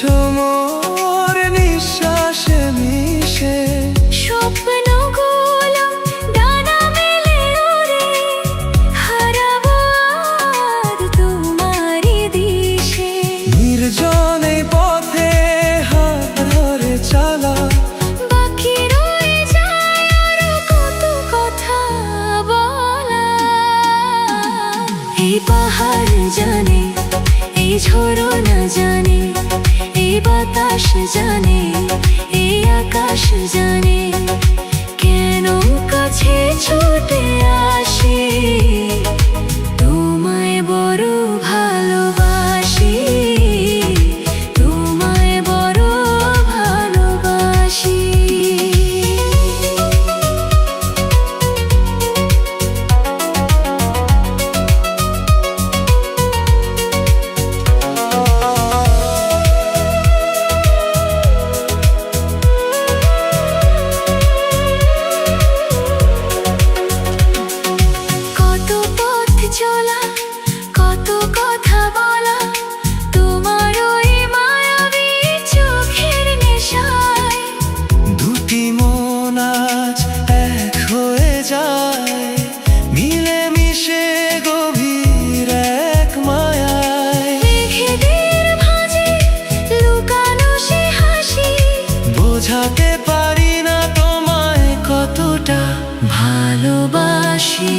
এসেছো মোর নিঃশ্বাসে মিশে, স্বপ্নগুলো ডানা মেলে ওড়ে, হারাবো আজ তোমারই দিশে। নির্জন এই পথে হাত ধরে চালা, বাকি রয়ে যায় আরো কত কথা বলা। এই পাহাড় জানে, এই ঝরনা জানে, এই বাতাস জানে, এই আকাশ জানে, কেন কাছে ছুটে আসি, তোমায় বড় ভালোবাসি, তোমায় বড় ভালোবাসি। কত পথ চলা, কত কথা বলা, তোমার ওই মায়াবী চোখের নেশায়। দুটি মন আজ এক হয়ে যায়, মিলে মিশে গভীর এক মায়ায়। মেঘেদের ভাঁজে লুকানো সে হাসি, বোঝাতে পারি না তোমায় কতটা ভালোবাসি।